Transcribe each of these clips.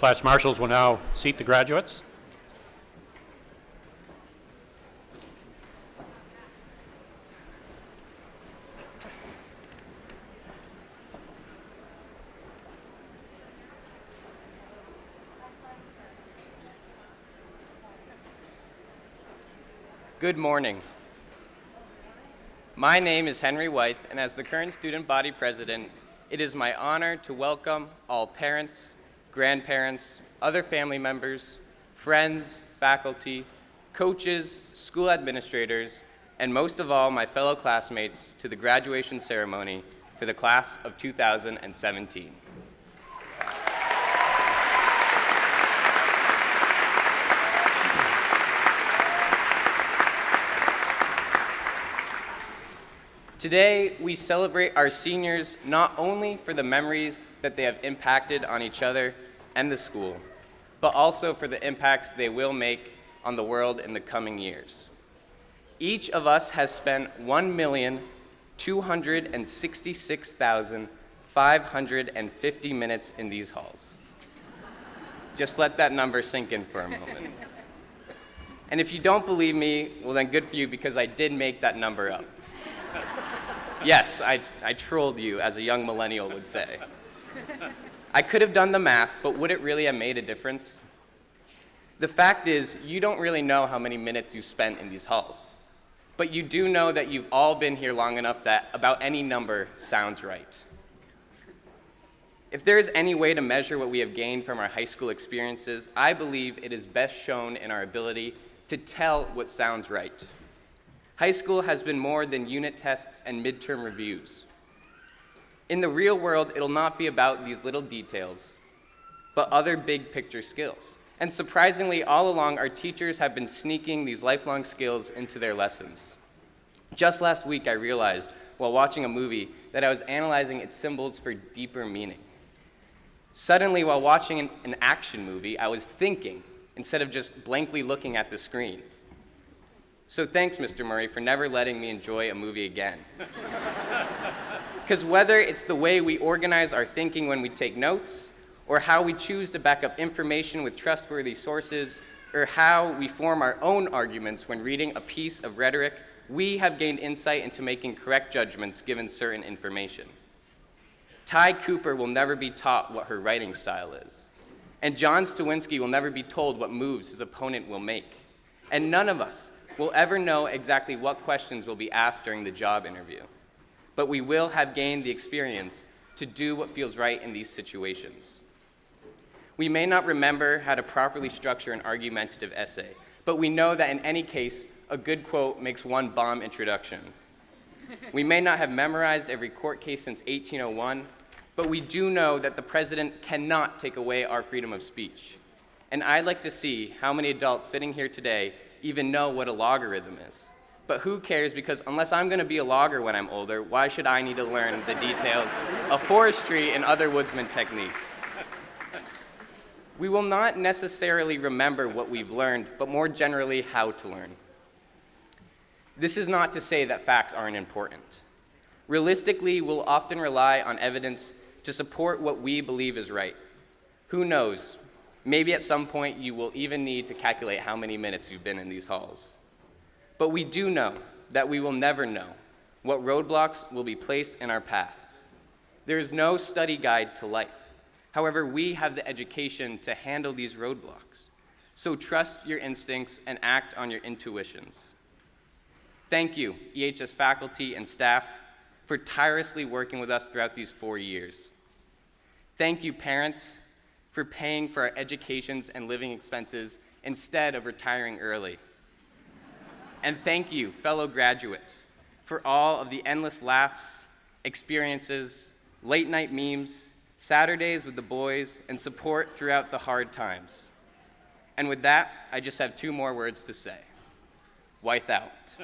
class marshals will now seat the graduates. Good morning. My name is Henry White, and as the current student body president, it is my honor to welcome all parents, grandparents, other family members, friends, faculty, coaches, school administrators, and most of all, my fellow classmates to the graduation ceremony for the class of 2017. Today, we celebrate our seniors not only for the memories that they have impacted on each other and the school, but also for the impacts they will make on the world in the coming years. Each of us has spent 1,266,550 minutes in these halls. Just let that number sink in for a moment. And if you don't believe me, well then good for you, because I did make that number up. Yes, I trolled you, as a young millennial would say. I could have done the math, but would it really have made a difference? The fact is, you don't really know how many minutes you spent in these halls. But you do know that you've all been here long enough that about any number sounds right. If there is any way to measure what we have gained from our high school experiences, I believe it is best shown in our ability to tell what sounds right. High school has been more than unit tests and midterm reviews. In the real world, it'll not be about these little details, but other big picture skills. And surprisingly, all along, our teachers have been sneaking these lifelong skills into their lessons. Just last week, I realized, while watching a movie, that I was analyzing its symbols for deeper meaning. Suddenly, while watching an action movie, I was thinking, instead of just blankly looking at the screen. So thanks, Mr. Murray, for never letting me enjoy a movie again. Because whether it's the way we organize our thinking when we take notes, or how we choose to back up information with trustworthy sources, or how we form our own arguments when reading a piece of rhetoric, we have gained insight into making correct judgments given certain information. Ty Cooper will never be taught what her writing style is. And John Stawinski will never be told what moves his opponent will make. And none of us will ever know exactly what questions will be asked during the job interview. But we will have gained the experience to do what feels right in these situations. We may not remember how to properly structure an argumentative essay, but we know that in any case, a good quote makes one bomb introduction. We may not have memorized every court case since 1801, but we do know that the president cannot take away our freedom of speech. And I'd like to see how many adults sitting here today even know what a logarithm is. But who cares, because unless I'm going to be a logger when I'm older, why should I need to learn the details of forestry and other woodsman techniques? We will not necessarily remember what we've learned, but more generally, how to learn. This is not to say that facts aren't important. Realistically, we'll often rely on evidence to support what we believe is right. Who knows? Maybe at some point you will even need to calculate how many minutes you've been in these halls. But we do know that we will never know what roadblocks will be placed in our paths. There is no study guide to life. However, we have the education to handle these roadblocks. So trust your instincts and act on your intuitions. Thank you, EHS faculty and staff, for tirelessly working with us throughout these 4 years. Thank you, parents, for paying for our educations and living expenses instead of retiring early. And thank you, fellow graduates, for all of the endless laughs, experiences, late night memes, Saturdays with the boys, and support throughout the hard times. And with that, I just have 2 more words to say. Wythe out.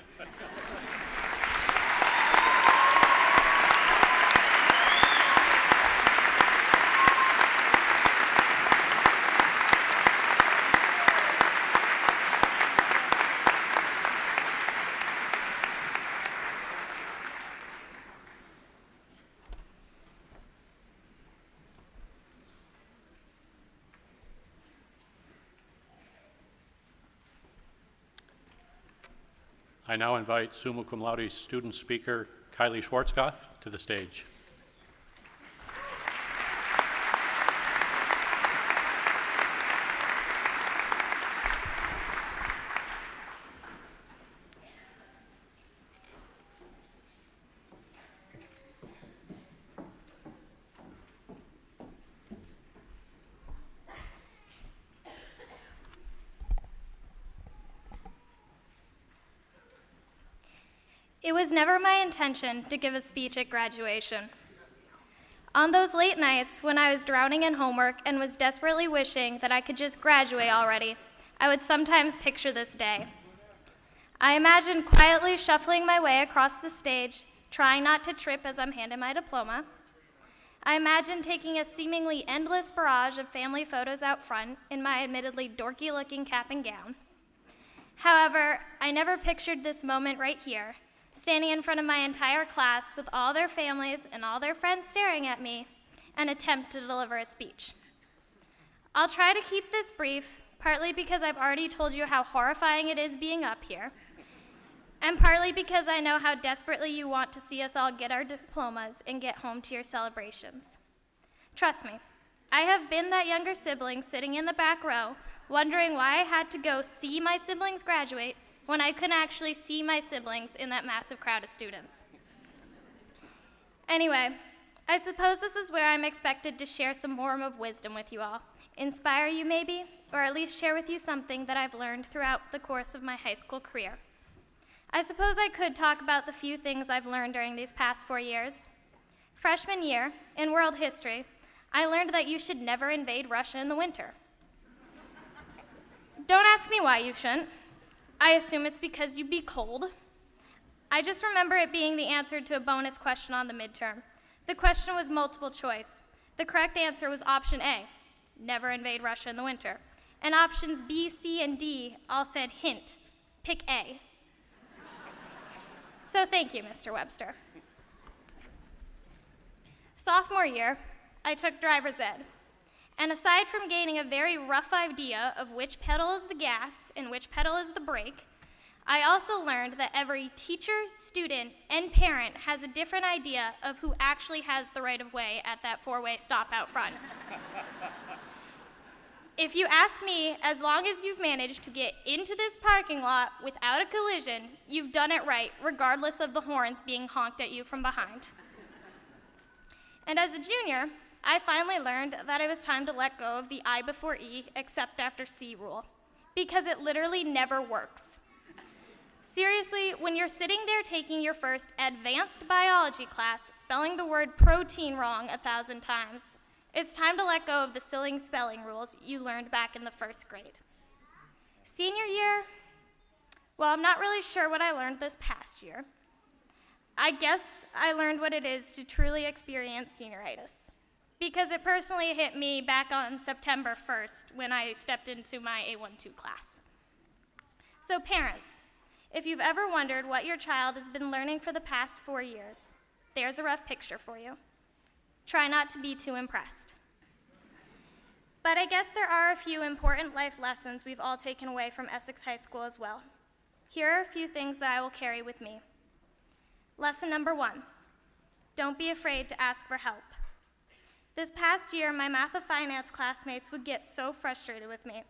I now invite summa cum laude student speaker Kylie Schwarzkopf to the stage. It was never my intention to give a speech at graduation. On those late nights when I was drowning in homework and was desperately wishing that I could just graduate already, I would sometimes picture this day. I imagined quietly shuffling my way across the stage, trying not to trip as I'm handing my diploma. I imagined taking a seemingly endless barrage of family photos out front in my admittedly dorky-looking cap and gown. However, I never pictured this moment right here, standing in front of my entire class with all their families and all their friends staring at me, and attempt to deliver a speech. I'll try to keep this brief, partly because I've already told you how horrifying it is being up here, and partly because I know how desperately you want to see us all get our diplomas and get home to your celebrations. Trust me, I have been that younger sibling sitting in the back row, wondering why I had to go see my siblings graduate when I couldn't actually see my siblings in that massive crowd of students. Anyway, I suppose this is where I'm expected to share some worm of wisdom with you all, inspire you maybe, or at least share with you something that I've learned throughout the course of my high school career. I suppose I could talk about the few things I've learned during these past 4 years. Freshman year, in world history, I learned that you should never invade Russia in the winter. Don't ask me why you shouldn't. I assume it's because you'd be cold. I just remember it being the answer to a bonus question on the midterm. The question was multiple choice. The correct answer was option A, never invade Russia in the winter. And options B, C, and D all said hint, pick A. So thank you, Mr. Webster. Sophomore year, I took driver's ed. And aside from gaining a very rough idea of which pedal is the gas and which pedal is the brake, I also learned that every teacher, student, and parent has a different idea of who actually has the right of way at that four-way stop out front. If you ask me, as long as you've managed to get into this parking lot without a collision, you've done it right, regardless of the horns being honked at you from behind. And as a junior, I finally learned that it was time to let go of the I before E except after C rule, because it literally never works. Seriously, when you're sitting there taking your first advanced biology class, spelling the word protein wrong 1,000 times, it's time to let go of the silly spelling rules you learned back in the first grade. Senior year, well, I'm not really sure what I learned this past year. I guess I learned what it is to truly experience senioritis, because it personally hit me back on September 1st when I stepped into my A12 class. So parents, if you've ever wondered what your child has been learning for the past 4 years, there's a rough picture for you. Try not to be too impressed. But I guess there are a few important life lessons we've all taken away from Essex High School as well. Here are a few things that I will carry with me. Lesson number 1, don't be afraid to ask for help. This past year, my math of finance classmates would get so frustrated with me.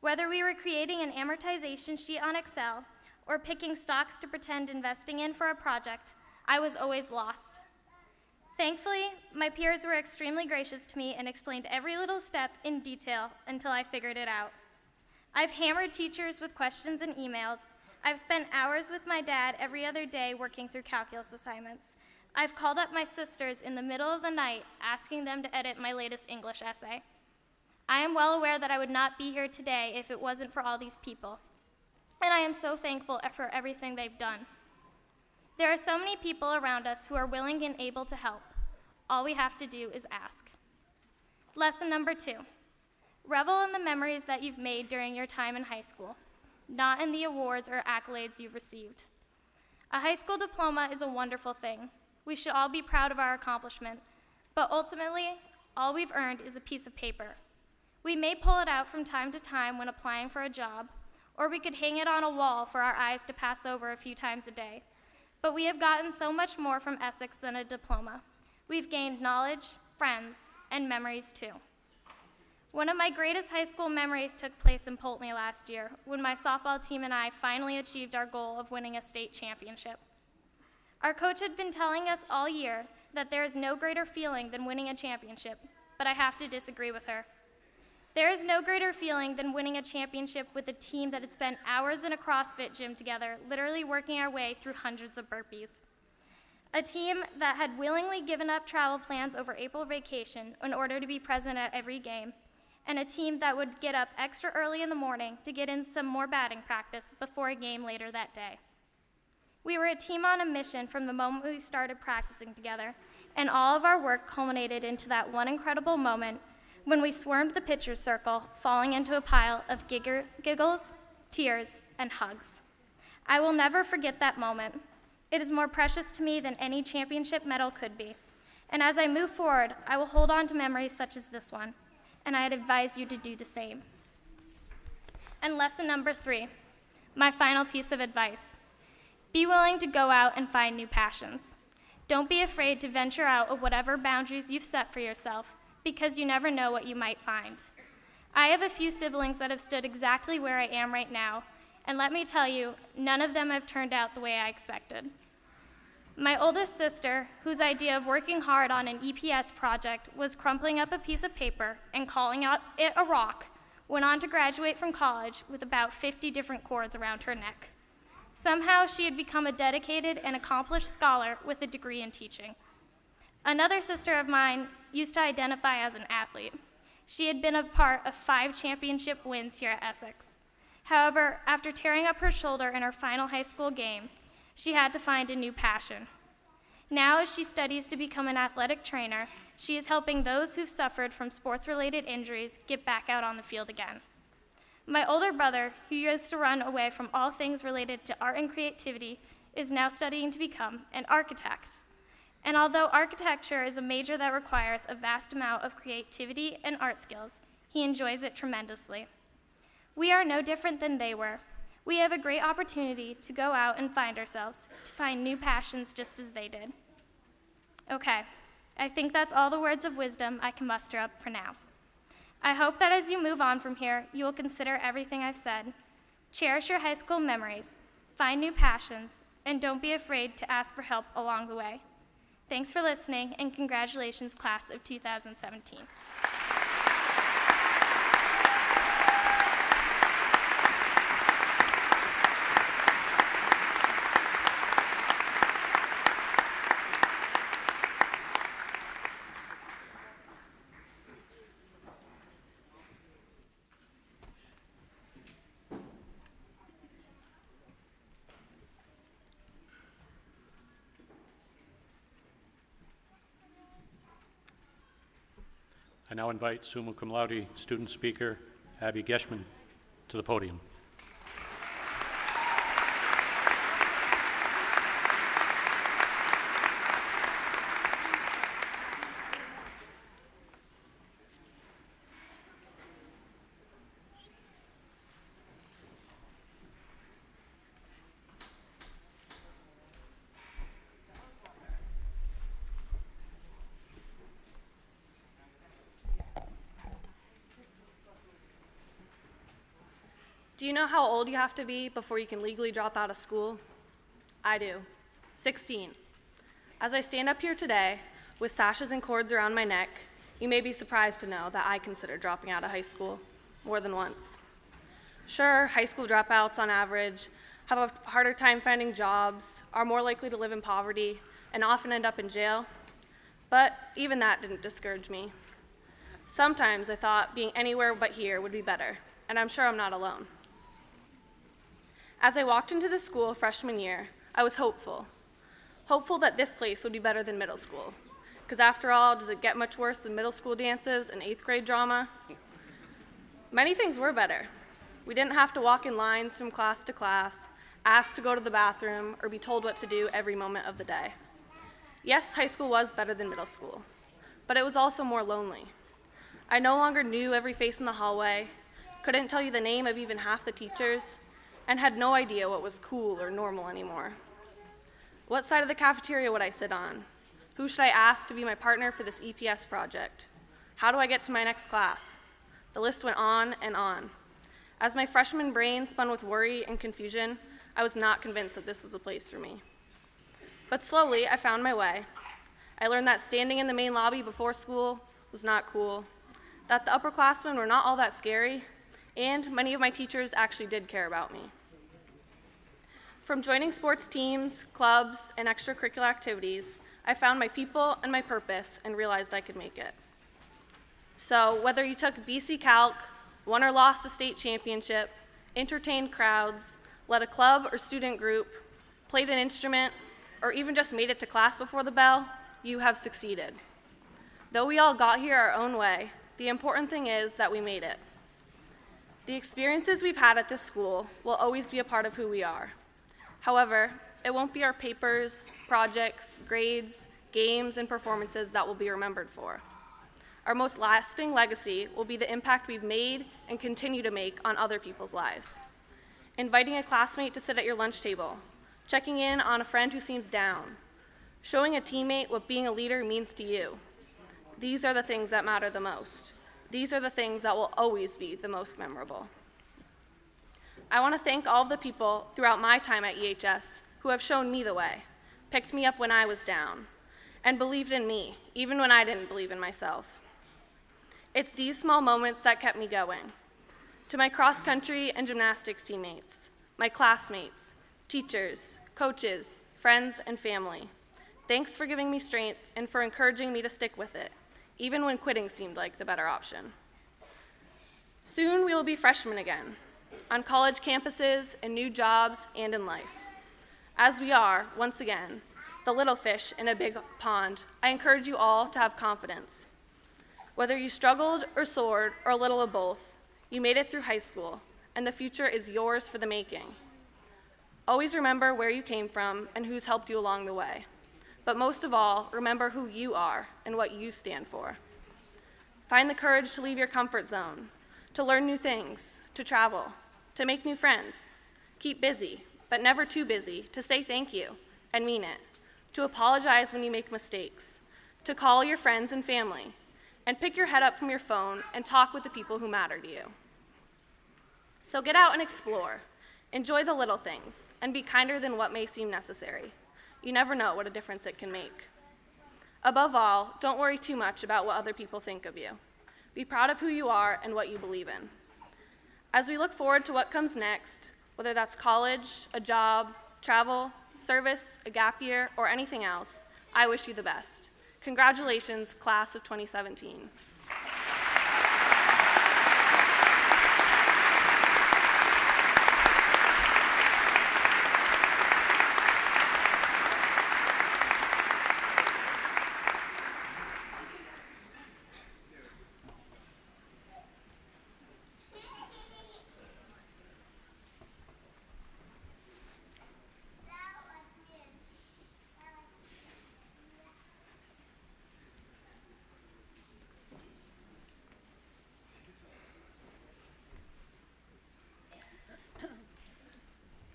Whether we were creating an amortization sheet on Excel or picking stocks to pretend investing in for a project, I was always lost. Thankfully, my peers were extremely gracious to me and explained every little step in detail until I figured it out. I've hammered teachers with questions and emails. I've spent hours with my dad every other day working through calculus assignments. I've called up my sisters in the middle of the night asking them to edit my latest English essay. I am well aware that I would not be here today if it wasn't for all these people, and I am so thankful for everything they've done. There are so many people around us who are willing and able to help. All we have to do is ask. Lesson number 2, revel in the memories that you've made during your time in high school, not in the awards or accolades you've received. A high school diploma is a wonderful thing. We should all be proud of our accomplishment, but ultimately, all we've earned is a piece of paper. We may pull it out from time to time when applying for a job, or we could hang it on a wall for our eyes to pass over a few times a day. But we have gotten so much more from Essex than a diploma. We've gained knowledge, friends, and memories too. One of my greatest high school memories took place in Poultney last year when my softball team and I finally achieved our goal of winning a state championship. Our coach had been telling us all year that there is no greater feeling than winning a championship, but I have to disagree with her. There is no greater feeling than winning a championship with a team that had spent hours in a CrossFit gym together, literally working our way through hundreds of burpees. A team that had willingly given up travel plans over April vacation in order to be present at every game, and a team that would get up extra early in the morning to get in some more batting practice before a game later that day. We were a team on a mission from the moment we started practicing together, and all of our work culminated into that one incredible moment when we swarmed the pitcher's circle, falling into a pile of giggles, tears, and hugs. I will never forget that moment. It is more precious to me than any championship medal could be. And as I move forward, I will hold on to memories such as this one, and I'd advise you to do the same. And lesson number 3, my final piece of advice. Be willing to go out and find new passions. Don't be afraid to venture out of whatever boundaries you've set for yourself, because you never know what you might find. I have a few siblings that have stood exactly where I am right now, and let me tell you, none of them have turned out the way I expected. My oldest sister, whose idea of working hard on an EPS project was crumpling up a piece of paper and calling it a rock, went on to graduate from college with about 50 different cords around her neck. Somehow she had become a dedicated and accomplished scholar with a degree in teaching. Another sister of mine used to identify as an athlete. She had been a part of 5 championship wins here at Essex. However, after tearing up her shoulder in her final high school game, she had to find a new passion. Now, as she studies to become an athletic trainer, she is helping those who've suffered from sports-related injuries get back out on the field again. My older brother, who used to run away from all things related to art and creativity, is now studying to become an architect. And although architecture is a major that requires a vast amount of creativity and art skills, he enjoys it tremendously. We are no different than they were. We have a great opportunity to go out and find ourselves, to find new passions just as they did. Okay, I think that's all the words of wisdom I can muster up for now. I hope that as you move on from here, you will consider everything I've said. Cherish your high school memories, find new passions, and don't be afraid to ask for help along the way. Thanks for listening, and congratulations, class of 2017. I now invite summa cum laude student speaker Abby Geschman to the podium. Do you know how old you have to be before you can legally drop out of school? I do. 16. As I stand up here today with sashes and cords around my neck, you may be surprised to know that I consider dropping out of high school more than once. Sure, high school dropouts on average have a harder time finding jobs, are more likely to live in poverty, and often end up in jail, but even that didn't discourage me. Sometimes I thought being anywhere but here would be better, and I'm sure I'm not alone. As I walked into the school freshman year, I was hopeful that this place would be better than middle school. Because after all, does it get much worse than middle school dances and 8th grade drama? Many things were better. We didn't have to walk in lines from class to class, ask to go to the bathroom, or be told what to do every moment of the day. Yes, high school was better than middle school, but it was also more lonely. I no longer knew every face in the hallway, couldn't tell you the name of even half the teachers, and had no idea what was cool or normal anymore. What side of the cafeteria would I sit on? Who should I ask to be my partner for this EPS project? How do I get to my next class? The list went on and on. As my freshman brain spun with worry and confusion, I was not convinced that this was a place for me. But slowly, I found my way. I learned that standing in the main lobby before school was not cool, that the upperclassmen were not all that scary, and many of my teachers actually did care about me. From joining sports teams, clubs, and extracurricular activities, I found my people and my purpose and realized I could make it. So whether you took BC Calc, won or lost a state championship, entertained crowds, led a club or student group, played an instrument, or even just made it to class before the bell, you have succeeded. Though we all got here our own way, the important thing is that we made it. The experiences we've had at this school will always be a part of who we are. However, it won't be our papers, projects, grades, games, and performances that will be remembered for. Our most lasting legacy will be the impact we've made and continue to make on other people's lives. Inviting a classmate to sit at your lunch table, checking in on a friend who seems down, showing a teammate what being a leader means to you. These are the things that matter the most. These are the things that will always be the most memorable. I want to thank all of the people throughout my time at EHS who have shown me the way, picked me up when I was down, and believed in me, even when I didn't believe in myself. It's these small moments that kept me going. To my cross-country and gymnastics teammates, my classmates, teachers, coaches, friends, and family, thanks for giving me strength and for encouraging me to stick with it, even when quitting seemed like the better option. Soon we will be freshmen again, on college campuses, in new jobs, and in life. As we are, once again, the little fish in a big pond, I encourage you all to have confidence. Whether you struggled or soared or a little of both, you made it through high school, and the future is yours for the making. Always remember where you came from and who's helped you along the way. But most of all, remember who you are and what you stand for. Find the courage to leave your comfort zone, to learn new things, to travel, to make new friends. Keep busy, but never too busy, to say thank you and mean it, to apologize when you make mistakes, to call your friends and family, and pick your head up from your phone and talk with the people who matter to you. So get out and explore. Enjoy the little things, and be kinder than what may seem necessary. You never know what a difference it can make. Above all, don't worry too much about what other people think of you. Be proud of who you are and what you believe in. As we look forward to what comes next, whether that's college, a job, travel, service, a gap year, or anything else, I wish you the best. Congratulations, class of 2017.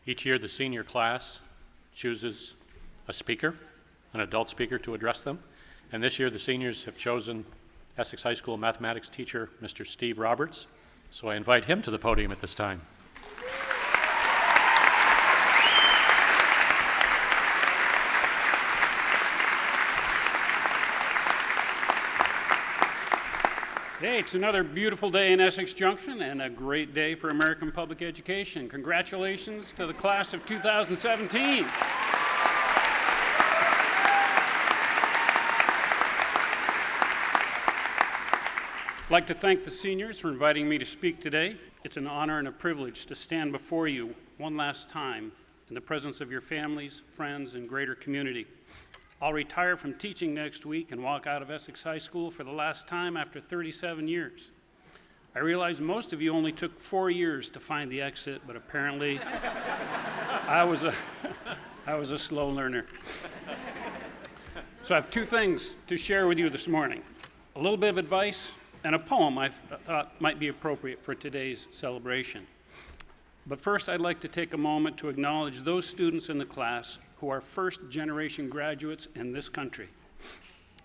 Each year, the senior class chooses a speaker, an adult speaker, to address them. And this year, the seniors have chosen Essex High School mathematics teacher, Mr. Steve Roberts. So I invite him to the podium at this time. Hey, it's another beautiful day in Essex Junction and a great day for American public education. Congratulations to the class of 2017. I'd like to thank the seniors for inviting me to speak today. It's an honor and a privilege to stand before you one last time in the presence of your families, friends, and greater community. I'll retire from teaching next week and walk out of Essex High School for the last time after 37 years. I realize most of you only took 4 years to find the exit, but apparently I was a slow learner. So I have two things to share with you this morning. A little bit of advice and a poem I thought might be appropriate for today's celebration. But first, I'd like to take a moment to acknowledge those students in the class who are first-generation graduates in this country.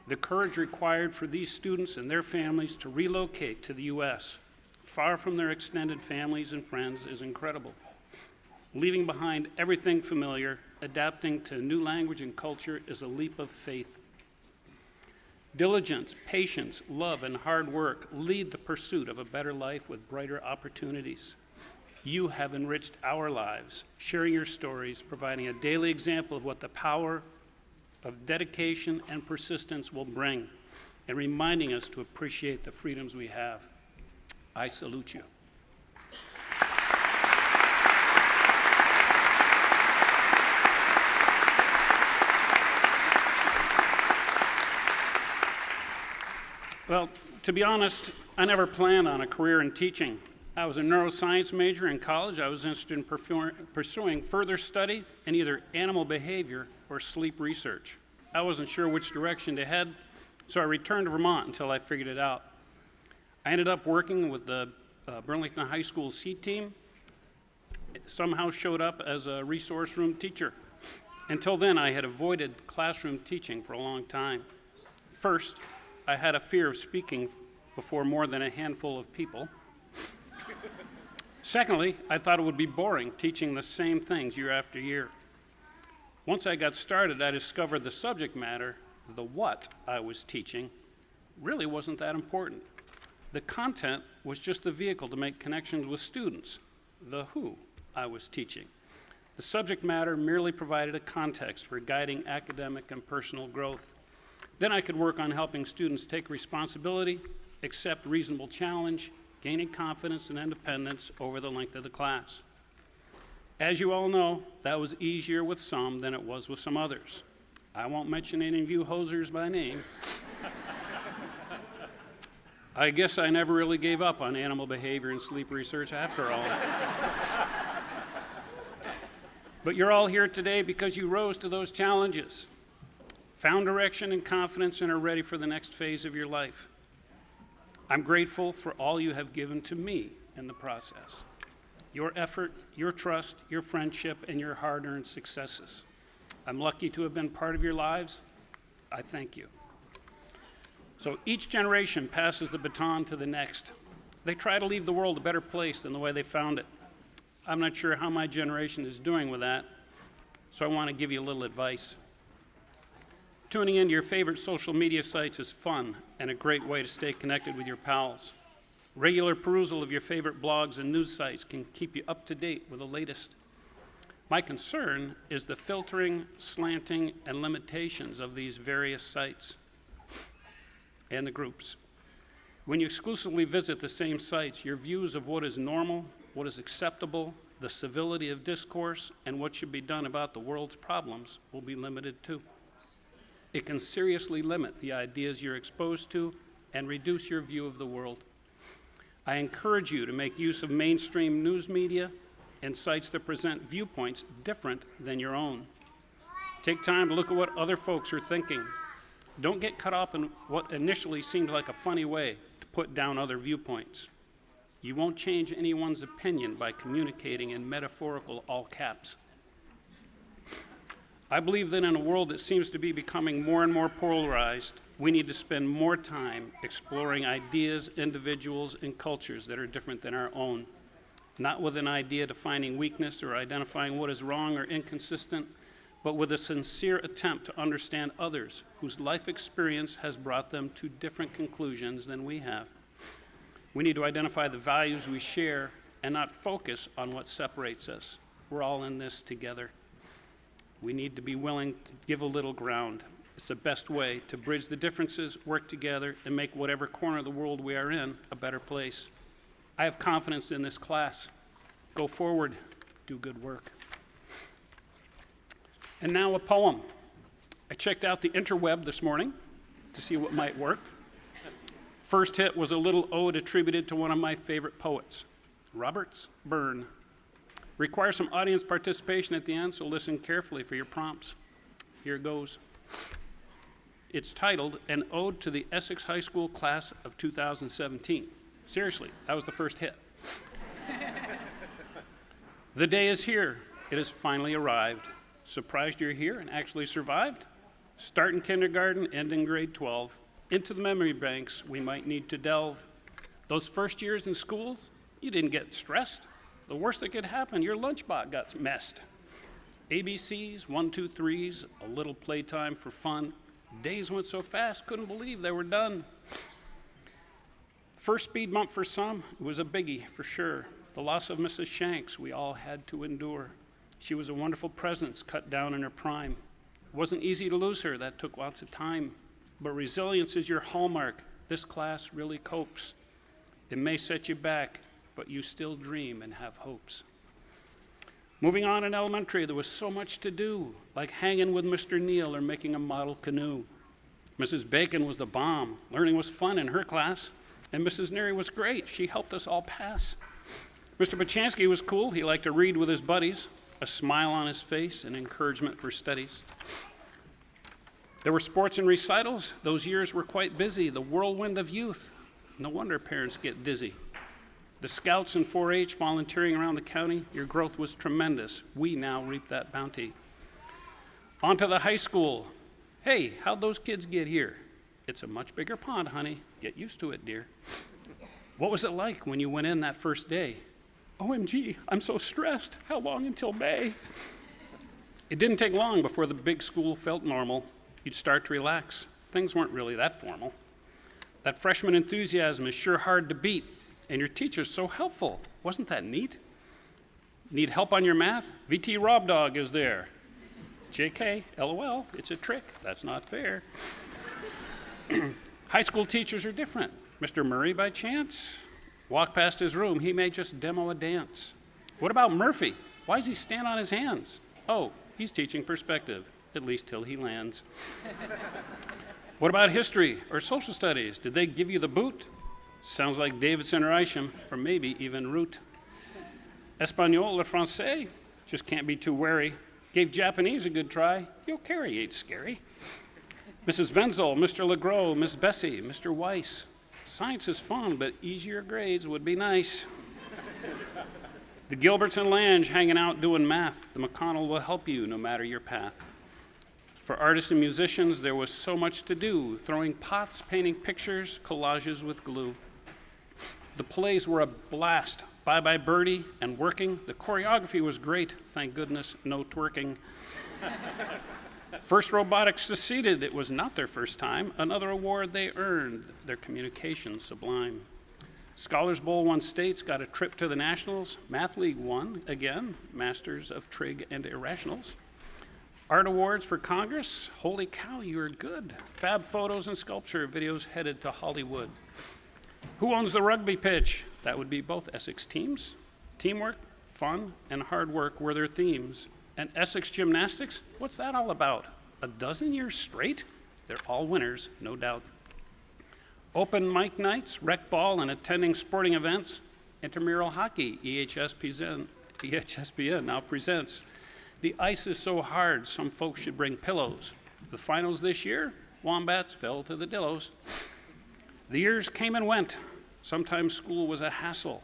The courage required for these students and their families to relocate to the U.S., far from their extended families and friends, is incredible. Leaving behind everything familiar, adapting to a new language and culture is a leap of faith. Diligence, patience, love, and hard work lead the pursuit of a better life with brighter opportunities. You have enriched our lives, sharing your stories, providing a daily example of what the power of dedication and persistence will bring, and reminding us to appreciate the freedoms we have. I salute you. Well, to be honest, I never planned on a career in teaching. I was a neuroscience major in college. I was interested in pursuing further study in either animal behavior or sleep research. I wasn't sure which direction to head, so I returned to Vermont until I figured it out. I ended up working with the Burlington High School C team. It somehow showed up as a resource room teacher. Until then, I had avoided classroom teaching for a long time. First, I had a fear of speaking before more than a handful of people. Secondly, I thought it would be boring teaching the same things year after year. Once I got started, I discovered the subject matter, the what I was teaching, really wasn't that important. The content was just the vehicle to make connections with students, the who I was teaching. The subject matter merely provided a context for guiding academic and personal growth. Then I could work on helping students take responsibility, accept reasonable challenge, gaining confidence and independence over the length of the class. As you all know, that was easier with some than it was with some others. I won't mention any of you hosers by name. I guess I never really gave up on animal behavior and sleep research after all. But you're all here today because you rose to those challenges, found direction and confidence, and are ready for the next phase of your life. I'm grateful for all you have given to me in the process. Your effort, your trust, your friendship, and your hard-earned successes. I'm lucky to have been part of your lives. I thank you. So each generation passes the baton to the next. They try to leave the world a better place than the way they found it. I'm not sure how my generation is doing with that, so I want to give you a little advice. Tuning into your favorite social media sites is fun and a great way to stay connected with your pals. Regular perusal of your favorite blogs and news sites can keep you up to date with the latest. My concern is the filtering, slanting, and limitations of these various sites and the groups. When you exclusively visit the same sites, your views of what is normal, what is acceptable, the civility of discourse, and what should be done about the world's problems will be limited too. It can seriously limit the ideas you're exposed to and reduce your view of the world. I encourage you to make use of mainstream news media and sites that present viewpoints different than your own. Take time to look at what other folks are thinking. Don't get caught up in what initially seems like a funny way to put down other viewpoints. You won't change anyone's opinion by communicating in metaphorical all caps. I believe that in a world that seems to be becoming more and more polarized, we need to spend more time exploring ideas, individuals, and cultures that are different than our own, not with an idea defining weakness or identifying what is wrong or inconsistent, but with a sincere attempt to understand others whose life experience has brought them to different conclusions than we have. We need to identify the values we share and not focus on what separates us. We're all in this together. We need to be willing to give a little ground. It's the best way to bridge the differences, work together, and make whatever corner of the world we are in a better place. I have confidence in this class. Go forward, do good work. And now a poem. I checked out the interweb this morning to see what might work. First hit was a little ode attributed to one of my favorite poets, Robert Burns. Requires some audience participation at the end, so listen carefully for your prompts. Here it goes. It's titled An Ode to the Essex High School Class of 2017. Seriously, that was the first hit. The day is here. It has finally arrived. Surprised you're here and actually survived? Start in kindergarten, end in grade 12. Into the memory banks we might need to delve. Those first years in school, you didn't get stressed. The worst that could happen, your lunchbox got messed. ABCs, 1, 2, 3s, a little playtime for fun. Days went so fast, couldn't believe they were done. First speed bump for some, it was a biggie for sure. The loss of Mrs. Shanks we all had to endure. She was a wonderful presence cut down in her prime. It wasn't easy to lose her, that took lots of time. But resilience is your hallmark. This class really copes. It may set you back, but you still dream and have hopes. Moving on in elementary, there was so much to do, like hanging with Mr. Neal or making a model canoe. Mrs. Bacon was the bomb. Learning was fun in her class. And Mrs. Neary was great. She helped us all pass. Mr. Pachansky was cool. He liked to read with his buddies, a smile on his face and encouragement for studies. There were sports and recitals. Those years were quite busy. The whirlwind of youth. No wonder parents get dizzy. The scouts and 4-H volunteering around the county, your growth was tremendous. We now reap that bounty. On to the high school. Hey, how'd those kids get here? It's a much bigger pond, honey. Get used to it, dear. What was it like when you went in that first day? OMG, I'm so stressed. How long until May? It didn't take long before the big school felt normal. You'd start to relax. Things weren't really that formal. That freshman enthusiasm is sure hard to beat. And your teacher's so helpful. Wasn't that neat? Need help on your math? VT Rob Dog is there. JK, LOL, it's a trick. That's not fair. High school teachers are different. Mr. Murray, by chance? Walk past his room, he may just demo a dance. What about Murphy? Why does he stand on his hands? Oh, he's teaching perspective, at least till he lands. What about history or social studies? Did they give you the boot? Sounds like Davidson or Isham, or maybe even Root. Espanol or Francais, just can't be too wary. Gave Japanese a good try, you'll carry, ain't scary. Mrs. Wenzel, Mr. Legros, Miss Bessie, Mr. Weiss. Science is fun, but easier grades would be nice. The Gilberts and Lange hanging out doing math. The McConnell will help you no matter your path. For artists and musicians, there was so much to do, throwing pots, painting pictures, collages with glue. The plays were a blast. Bye Bye Birdie and Working. The choreography was great. Thank goodness, no twerking. First Robotics succeeded. It was not their first time. Another award they earned. Their communication sublime. Scholars Bowl won states, got a trip to the Nationals. Math League won, again, Masters of Trig and Irrationals. Art awards for Congress. Holy cow, you're good. Fab photos and sculpture videos headed to Hollywood. Who owns the rugby pitch? That would be both Essex teams. Teamwork, fun, and hard work were their themes. And Essex gymnastics, what's that all about? A dozen years straight? They're all winners, no doubt. Open mic nights, rec ball, and attending sporting events. Intramural hockey, EHSPN now presents. The ice is so hard, some folks should bring pillows. The finals this year, Wombats fell to the Dillos. The years came and went. Sometimes school was a hassle.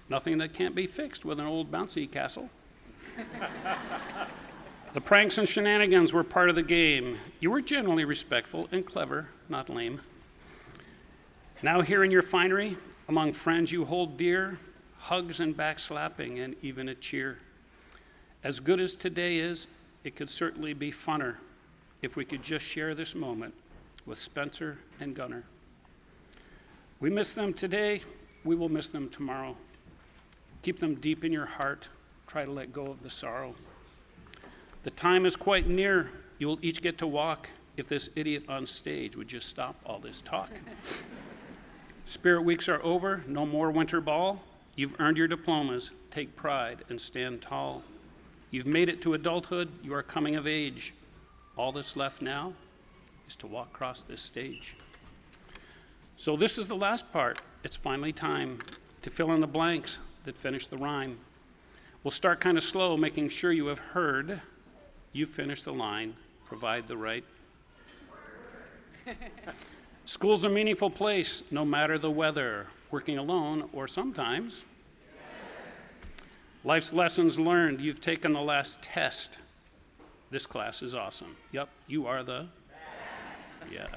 Nothing that can't be fixed with an old bouncy castle. The pranks and shenanigans were part of the game. You were generally respectful and clever, not lame. Now here in your finery, among friends you hold dear, hugs and backslapping and even a cheer. As good as today is, it could certainly be funner if we could just share this moment with Spencer and Gunner. We miss them today, we will miss them tomorrow. Keep them deep in your heart, try to let go of the sorrow. The time is quite near, you'll each get to walk if this idiot on stage would just stop all this talk. Spirit weeks are over, no more winter ball. You've earned your diplomas, take pride and stand tall. You've made it to adulthood, you are coming of age. All that's left now is to walk across this stage. So this is the last part. It's finally time to fill in the blanks that finish the rhyme. We'll start kind of slow, making sure you have heard. You finish the line, provide the right. School's a meaningful place, no matter the weather, working alone or sometimes. Life's lessons learned. You've taken the last test. This class is awesome. Yep, you are the best. Yeah.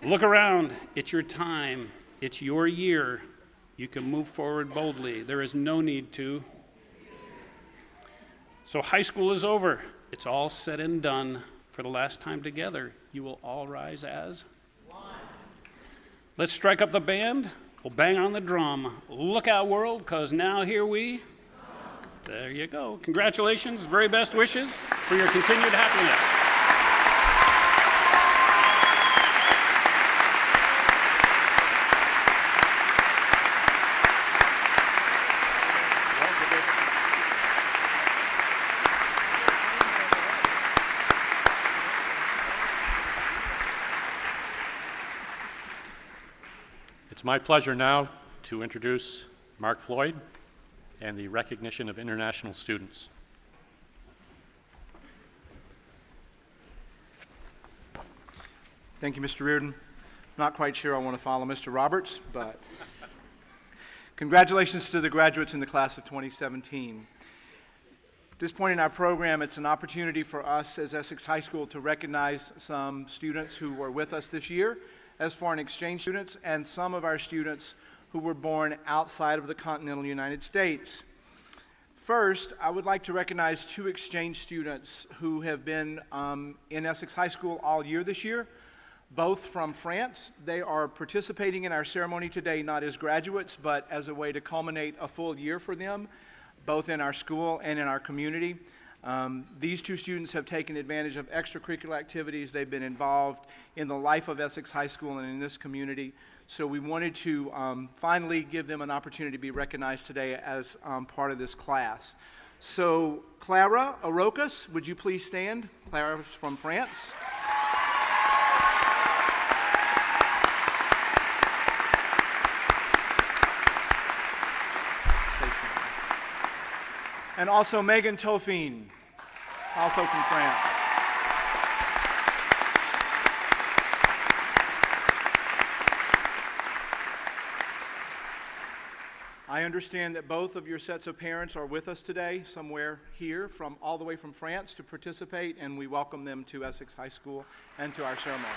Look around. It's your time. It's your year. You can move forward boldly. There is no need to. So high school is over. It's all said and done. For the last time together, you will all rise as one. Let's strike up the band. We'll bang on the drum. Look out, world, because now here we come. There you go. Congratulations. Very best wishes for your continued happiness. It's my pleasure now to introduce Mark Floyd and the recognition of international students. Thank you, Mr. Reardon. Not quite sure I want to follow Mr. Roberts, but congratulations to the graduates in the class of 2017. At this point in our program, it's an opportunity for us as Essex High School to recognize some students who were with us this year as foreign exchange students, and some of our students who were born outside of the continental United States. First, I would like to recognize two exchange students who have been in Essex High School all year this year, both from France. They are participating in our ceremony today not as graduates, but as a way to culminate a full year for them, both in our school and in our community. These two students have taken advantage of extracurricular activities. They've been involved in the life of Essex High School and in this community. So we wanted to finally give them an opportunity to be recognized today as part of this class. So Clara Arocas, would you please stand? Clara is from France. And also Megan Tofine, also from France. I understand that both of your sets of parents are with us today, somewhere here, all the way from France to participate, and we welcome them to Essex High School and to our ceremony.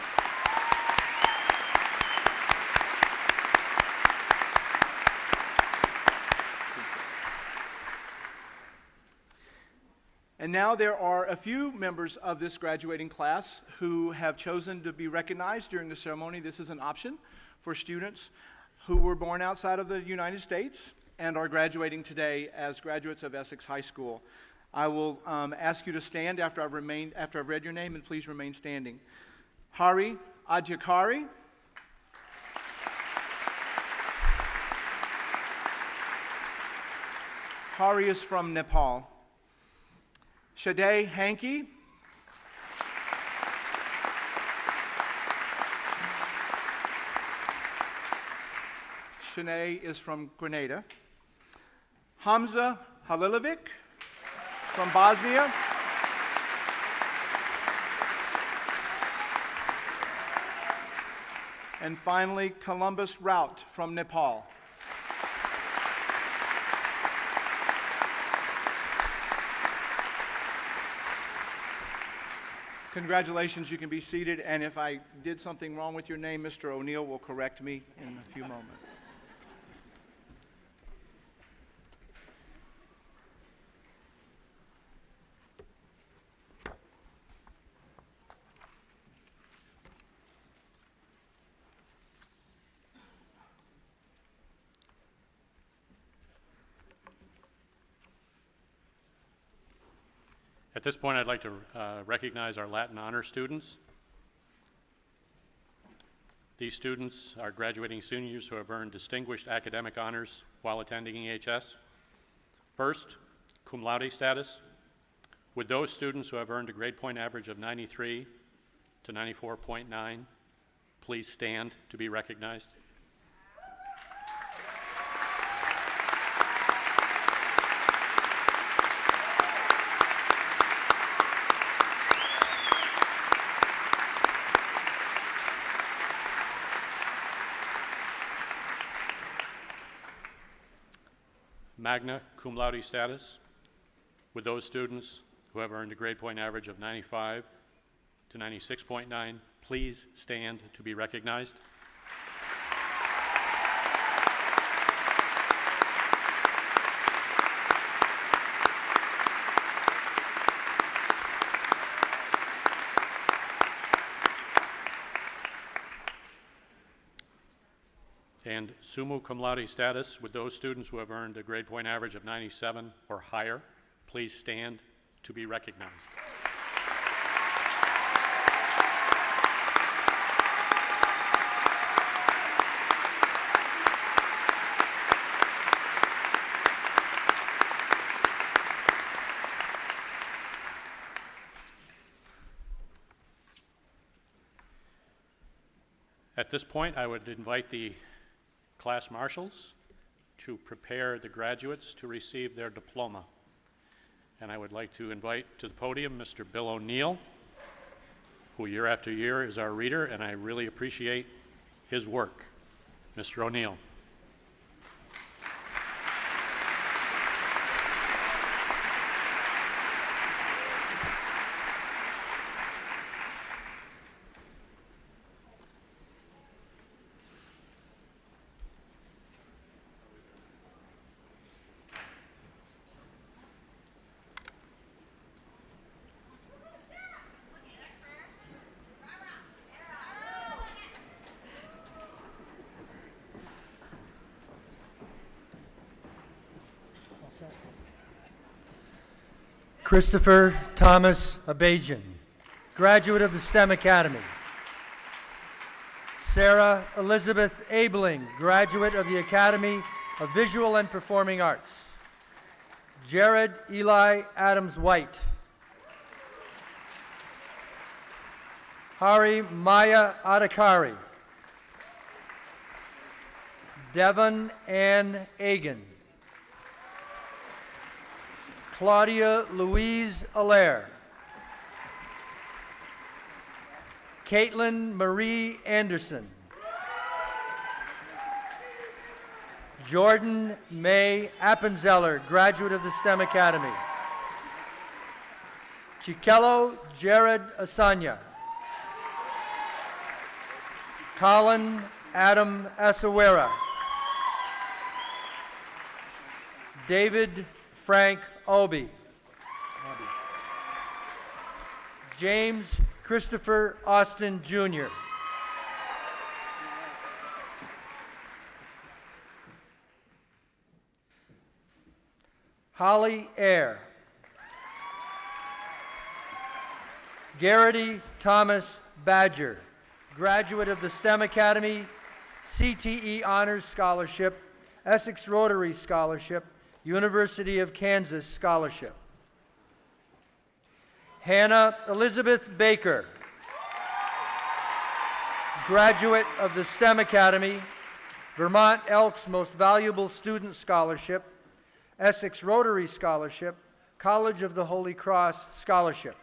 And now there are a few members of this graduating class who have chosen to be recognized during the ceremony. This is an option for students who were born outside of the United States and are graduating today as graduates of Essex High School. I will ask you to stand after I've read your name, and please remain standing. Hari Adhikari. Hari is from Nepal. Shade Hankey. Shanae is from Grenada. Hamza Halilovic from Bosnia. And finally, Columbus Rout from Nepal. Congratulations, you can be seated, and if I did something wrong with your name, Mr. O'Neill will correct me in a few moments. At this point, I'd like to recognize our Latin honor students. These students are graduating seniors who have earned distinguished academic honors while attending EHS. First, cum laude status. With those students who have earned a grade point average of 93 to 94.9, please stand to be recognized. magna cum laude status. Would those students who have earned a grade point average of 95 to 96.9 please stand to be recognized? And summa cum laude status, with those students who have earned a grade point average of 97 or higher, please stand to be recognized. At this point, I would invite the class marshals to prepare the graduates to receive their diploma. And I would like to invite to the podium Mr. Bill O'Neill, who year after year is our reader, and I really appreciate his work. Mr. O'Neill. Christopher Thomas Abajian, graduate of the STEM Academy. Sarah Elizabeth Abeling, graduate of the Academy of Visual and Performing Arts. Jared Eli Adams White. Hari Maya Adhikari. Devon Ann Agan. Claudia Louise Allaire. Caitlin Marie Anderson. Jordan May Appenzeller, graduate of the STEM Academy. Chikello Jared Asanya. Colin Adam Asawera. David Frank Obi. James Christopher Austin Jr. Holly Eyre. Garrity Thomas Badger, graduate of the STEM Academy, CTE Honors Scholarship, Essex Rotary Scholarship, University of Kansas Scholarship. Hannah Elizabeth Baker, graduate of the STEM Academy, Vermont Elks Most Valuable Student Scholarship, Essex Rotary Scholarship, College of the Holy Cross Scholarship.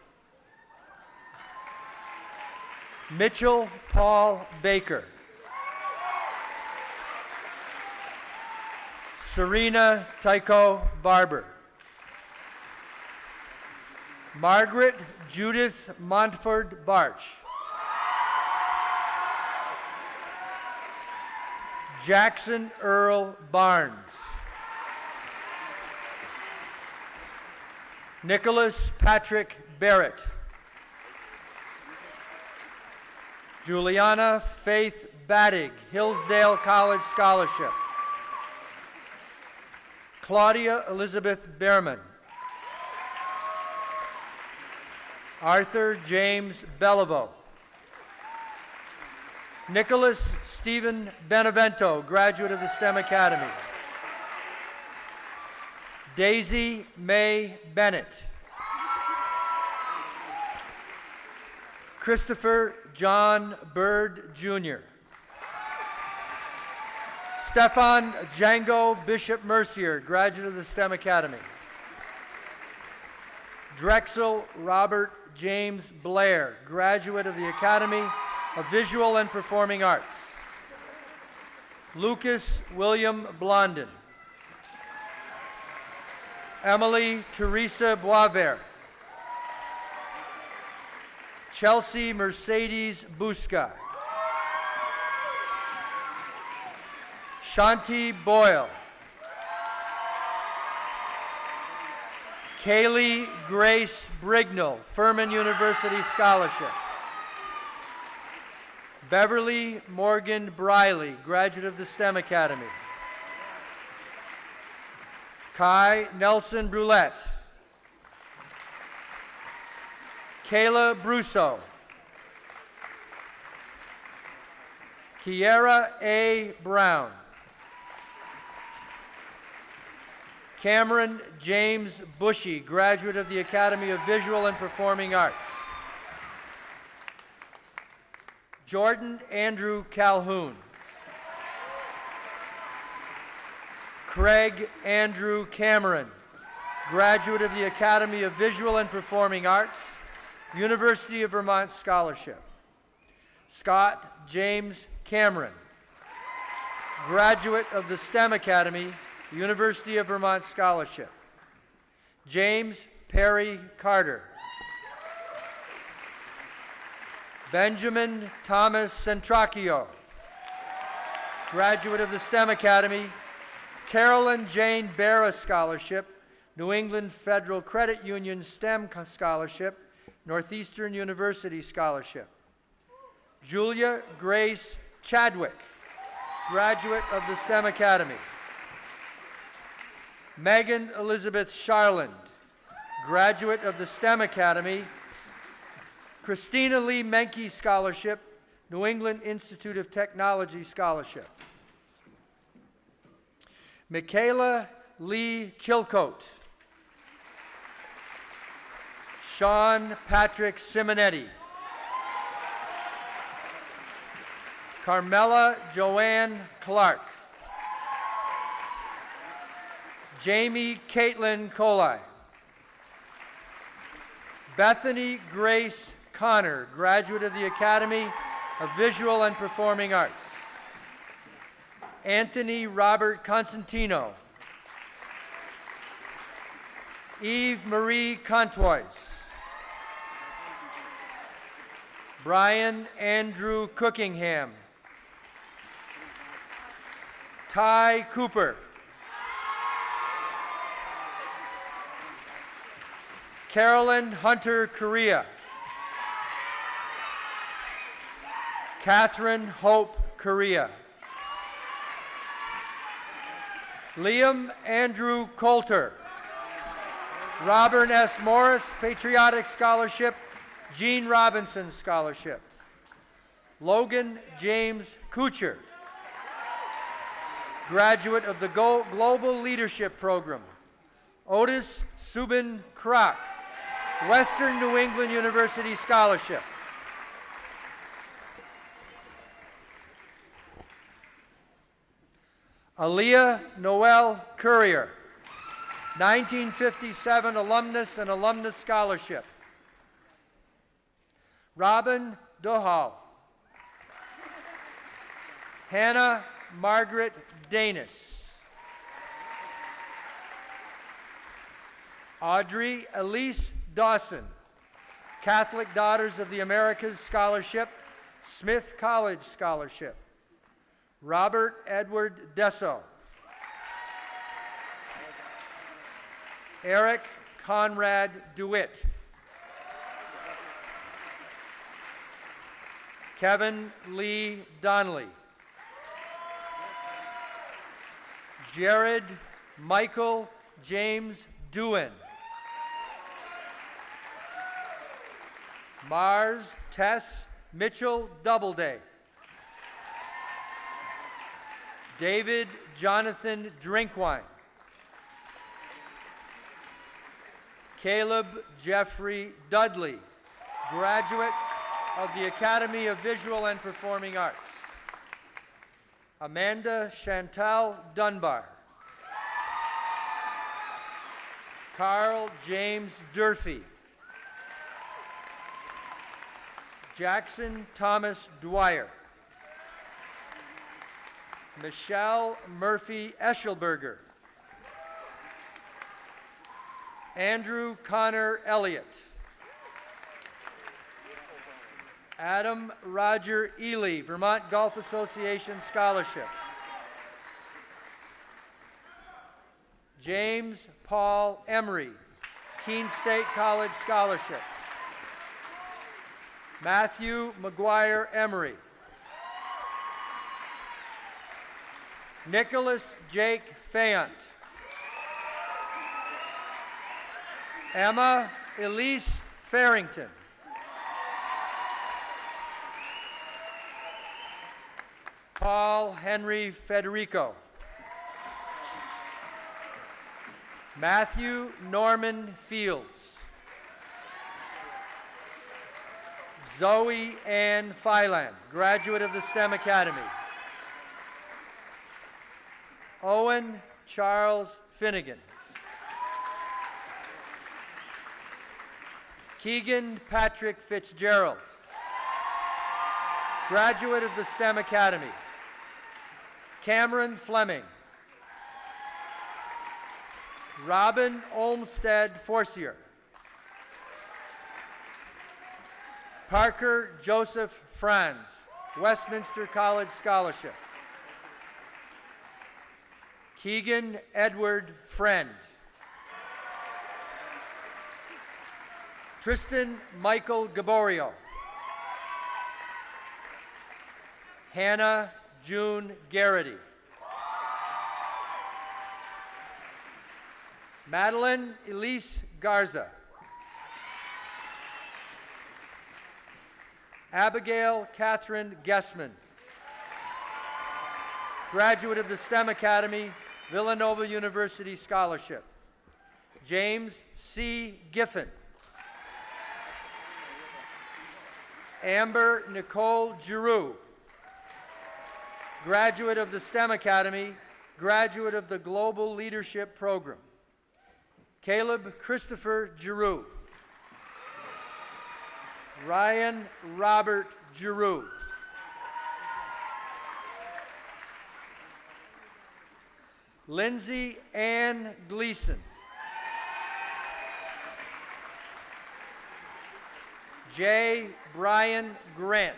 Mitchell Paul Baker. Serena Tycho Barber. Margaret Judith Montford Barch. Jackson Earl Barnes. Nicholas Patrick Barrett. Juliana Faith Badig, Hillsdale College Scholarship. Claudia Elizabeth Behrman. Arthur James Beliveau. Nicholas Stephen Benevento, graduate of the STEM Academy. Daisy Mae Bennett. Christopher John Bird, Jr. Stefan Django Bishop Mercier, graduate of the STEM Academy. Drexel Robert James Blair, graduate of the Academy of Visual and Performing Arts. Lucas William Blondin. Emily Teresa Boisvert. Chelsea Mercedes Busca. Shanti Boyle. Kaylee Grace Brignall, Furman University Scholarship. Beverly Morgan Briley, graduate of the STEM Academy. Kai Nelson Brulette. Kayla Brusso. Kiera A. Brown. Cameron James Bushy, graduate of the Academy of Visual and Performing Arts. Jordan Andrew Calhoun. Craig Andrew Cameron, graduate of the Academy of Visual and Performing Arts, University of Vermont Scholarship. Scott James Cameron, graduate of the STEM Academy, University of Vermont Scholarship. James Perry Carter. Benjamin Thomas Centracchio, graduate of the STEM Academy, Carolyn Jane Barra Scholarship, New England Federal Credit Union STEM Scholarship, Northeastern University Scholarship. Julia Grace Chadwick, graduate of the STEM Academy. Megan Elizabeth Charland, graduate of the STEM Academy. Christina Lee Menke Scholarship, New England Institute of Technology Scholarship. Michaela Lee Chilcote. Sean Patrick Simonetti. Carmela Joanne Clark. Jamie Caitlin Colai. Bethany Grace Connor, graduate of the Academy of Visual and Performing Arts. Anthony Robert Constantino. Eve Marie Contois. Brian Andrew Cookingham. Ty Cooper. Carolyn Hunter Correa. Catherine Hope Correa. Liam Andrew Coulter. Robert S. Morris Patriotic Scholarship, Gene Robinson Scholarship. Logan James Kuchar, graduate of the Global Leadership Program. Otis Subin Kroc, Western New England University Scholarship. Aaliyah Noel Courier, 1957 Alumnus and Alumnus Scholarship. Robin Dohal. Hannah Margaret Danis. Audrey Elise Dawson, Catholic Daughters of the Americas Scholarship, Smith College Scholarship. Robert Edward Desso. Eric Conrad DeWitt. Kevin Lee Donnelly. Jared Michael James Dewin. Mars Tess Mitchell Doubleday. David Jonathan Drinkwine. Caleb Jeffrey Dudley, graduate of the Academy of Visual and Performing Arts. Amanda Chantal Dunbar. Carl James Durfee. Jackson Thomas Dwyer. Michelle Murphy Eschelberger. Andrew Connor Elliott. Adam Roger Ely, Vermont Golf Association Scholarship. James Paul Emery, Keene State College Scholarship. Matthew McGuire Emery. Nicholas Jake Fayant. Emma Elise Farrington. Paul Henry Federico. Matthew Norman Fields. Zoe Ann Phylan, graduate of the STEM Academy. Owen Charles Finnegan. Keegan Patrick Fitzgerald, graduate of the STEM Academy. Cameron Fleming. Robin Olmsted Forcier. Parker Joseph Franz, Westminster College Scholarship. Keegan Edward Friend. Tristan Michael Gaborio. Hannah June Garrity. Madeline Elise Garza. Abigail Catherine Gessman, graduate of the STEM Academy, Villanova University Scholarship. James C. Giffen. Amber Nicole Giroux, graduate of the STEM Academy, graduate of the Global Leadership Program. Caleb Christopher Giroux. Ryan Robert Giroux. Lindsay Ann Gleason. J. Brian Grant.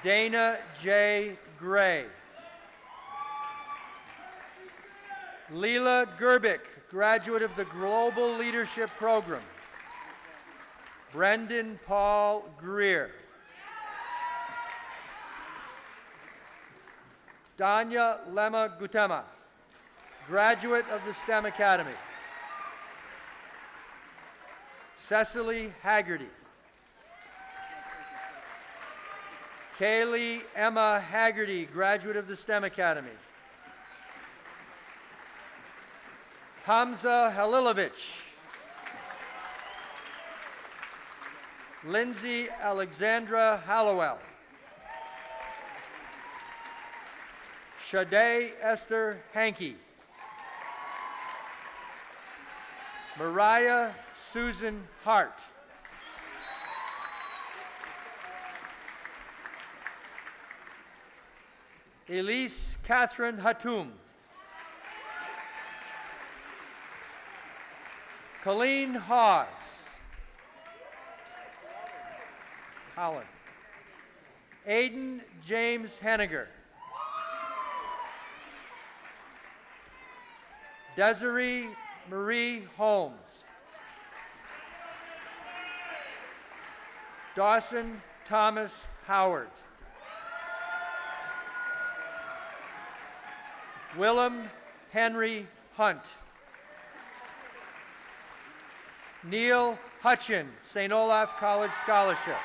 Dana J. Gray. Leela Gerbic, graduate of the Global Leadership Program. Brendan Paul Greer. Danya Lema Gutema, graduate of the STEM Academy. Cecily Haggerty. Kaylee Emma Haggerty, graduate of the STEM Academy. Hamza Halilovich. Lindsay Alexandra Hallowell. Shade Esther Hankey. Mariah Susan Hart. Elise Catherine Hatum. Colleen Hawes. Holland. Aiden James Henniger. Desiree Marie Holmes. Dawson Thomas Howard. Willem Henry Hunt. Neil Hutchin, St. Olaf College Scholarship.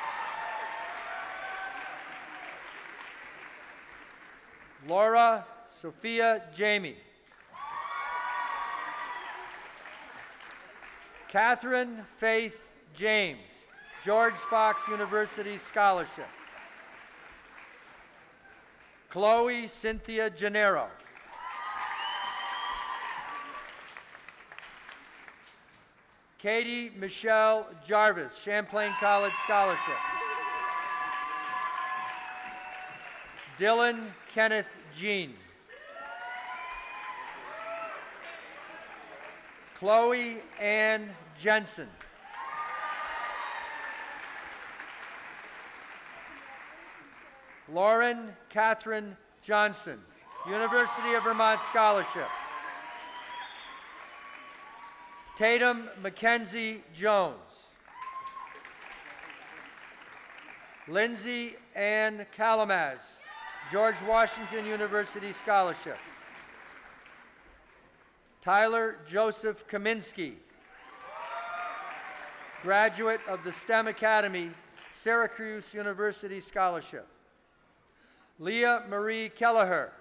Laura Sophia Jamie. Catherine Faith James, George Fox University Scholarship. Chloe Cynthia Gennaro. Katie Michelle Jarvis, Champlain College Scholarship. Dylan Kenneth Jean. Chloe Ann Jensen. Lauren Catherine Johnson, University of Vermont Scholarship. Tatum Mackenzie Jones. Lindsay Ann Kalamaz, George Washington University Scholarship. Tyler Joseph Kaminsky, graduate of the STEM Academy, Syracuse University Scholarship. Leah Marie Kelleher,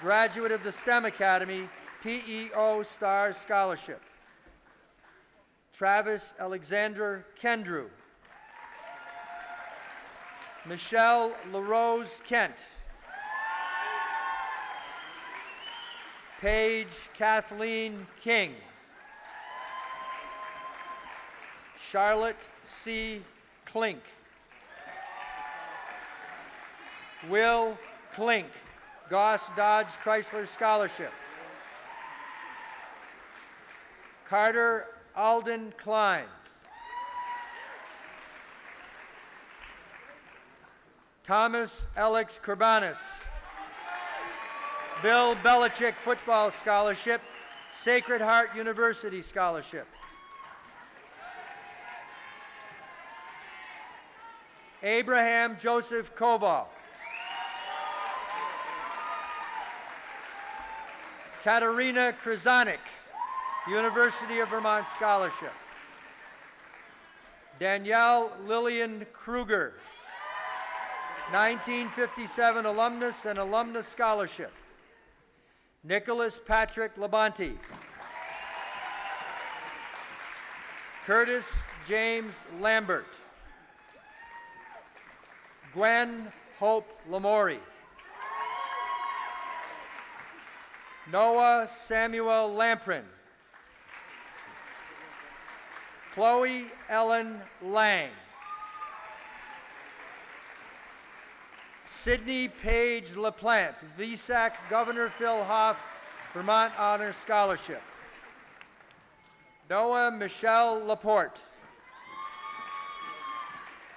graduate of the STEM Academy, PEO Star Scholarship. Travis Alexander Kendrew. Michelle LaRose Kent. Paige Kathleen King. Charlotte C. Klink. Will Klink, Goss Dodge Chrysler Scholarship. Carter Alden Klein. Thomas Alex Kurbanis, Bill Belichick Football Scholarship, Sacred Heart University Scholarship. Abraham Joseph Koval. Katerina Krasanik, University of Vermont Scholarship. Danielle Lillian Kruger, 1957 Alumnus and Alumnus Scholarship. Nicholas Patrick Labonte. Curtis James Lambert. Gwen Hope Lamori. Noah Samuel Lamprin. Chloe Ellen Lang. Sydney Page LaPlante, VSAC Governor Phil Hoff, Vermont Honor Scholarship. Noah Michelle Laporte.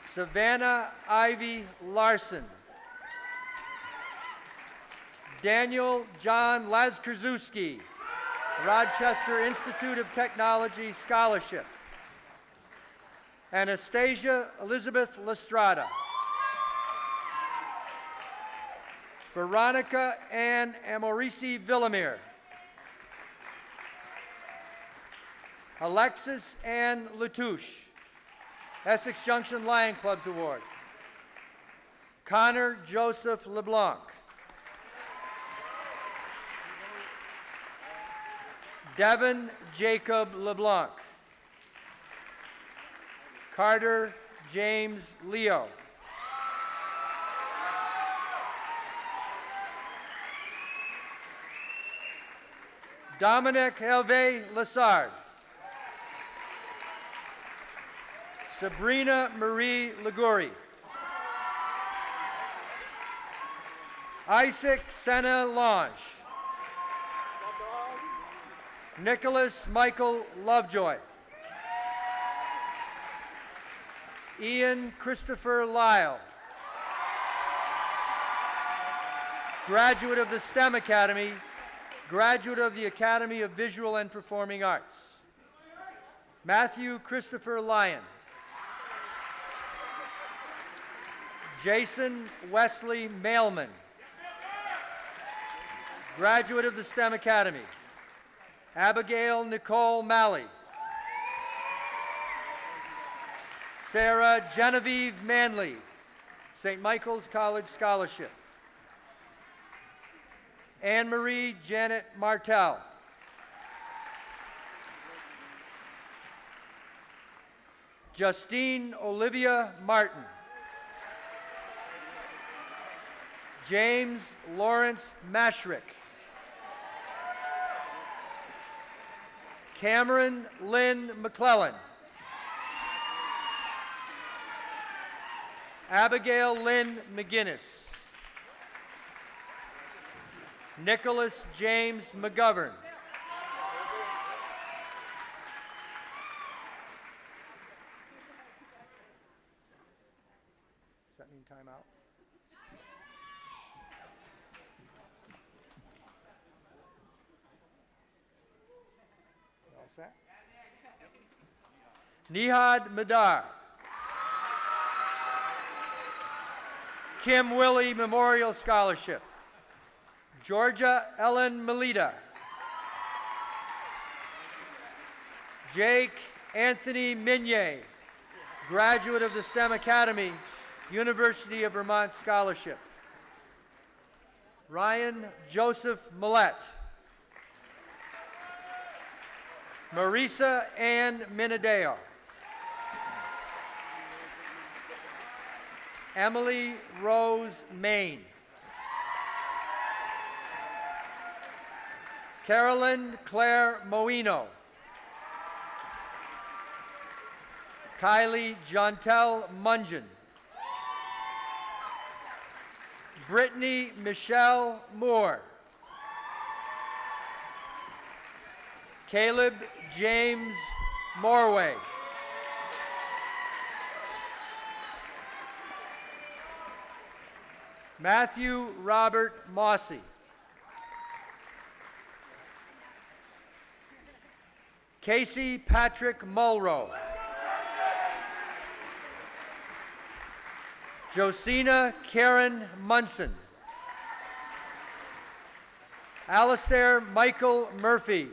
Savannah Ivy Larson. Daniel John Lazkrzuski, Rochester Institute of Technology Scholarship. Anastasia Elizabeth Lestrada. Veronica Ann Amorisi Villamere. Alexis Ann Latouche, Essex Junction Lion Clubs Award. Connor Joseph LeBlanc. Devin Jacob LeBlanc. Carter James Leo. Dominic Hervé Lessard. Sabrina Marie Liguri. Isaac Senna Lange. Nicholas Michael Lovejoy. Ian Christopher Lyle. Graduate of the STEM Academy, graduate of the Academy of Visual and Performing Arts. Matthew Christopher Lyon. Jason Wesley Mailman. Graduate of the STEM Academy. Abigail Nicole Malley. Sarah Genevieve Manley, St. Michael's College Scholarship. Anne-Marie Janet Martell. Justine Olivia Martin. James Lawrence Mashrick. Cameron Lynn McClellan. Abigail Lynn McGinnis. Nicholas James McGovern. set. Nihad Madar. Kim Willie Memorial Scholarship. Georgia Ellen Melita. Jake Anthony Minier, graduate of the STEM Academy, University of Vermont Scholarship. Ryan Joseph Millette. Marisa Ann Minadeo. Emily Rose Main. Carolyn Claire Moino. Kylie Jontel Mungeon. Brittany Michelle Moore. Caleb James Morway. Matthew Robert Mossy. Casey Patrick Mulrow. Josina Karen Munson. Alistair Michael Murphy,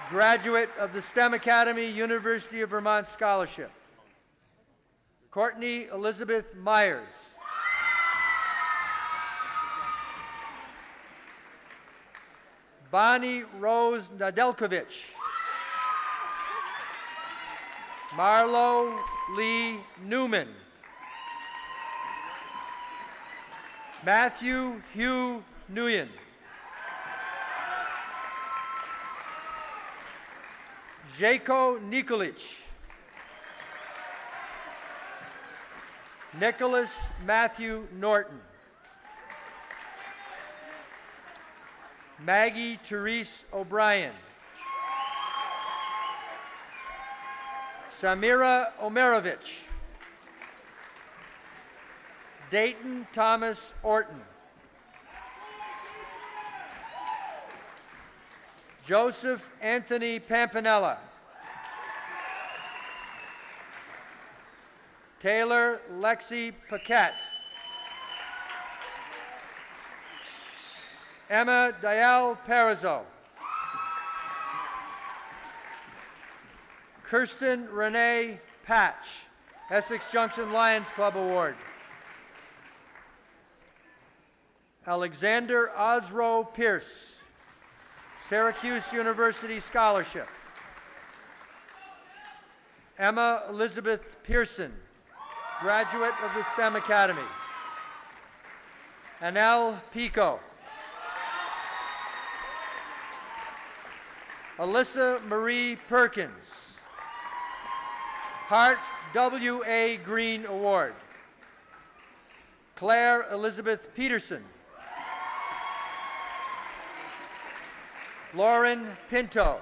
graduate of the STEM Academy, University of Vermont Scholarship. Courtney Elizabeth Myers. Bonnie Rose Nadelkovich. Marlo Lee Newman. Matthew Hugh Nguyen. Jeko Nikolic. Nicholas Matthew Norton. Maggie Therese O'Brien. Samira Omerovich. Dayton Thomas Orton. Joseph Anthony Pampanella. Taylor Lexi Paquette. Emma Dial Perizzo. Kirsten Renee Patch, Essex Junction Lions Club Award. Alexander Osro Pierce, Syracuse University Scholarship. Emma Elizabeth Pearson, graduate of the STEM Academy. Anel Pico. Alyssa Marie Perkins, Hart W.A. Green Award. Claire Elizabeth Peterson. Lauren Pinto,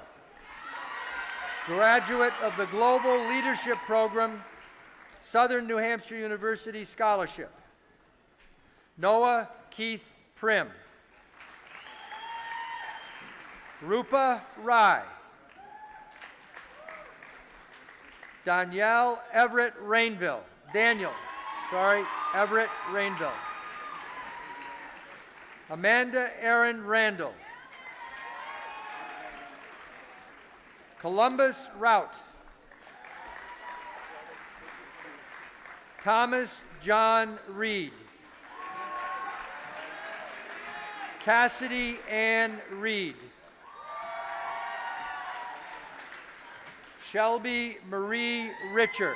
graduate of the Global Leadership Program, Southern New Hampshire University Scholarship. Noah Keith Prim. Rupa Rai. Danielle Everett Rainville. Everett Rainville. Amanda Aaron Randall. Columbus Rout. Thomas John Reed. Cassidy Ann Reed. Shelby Marie Richer.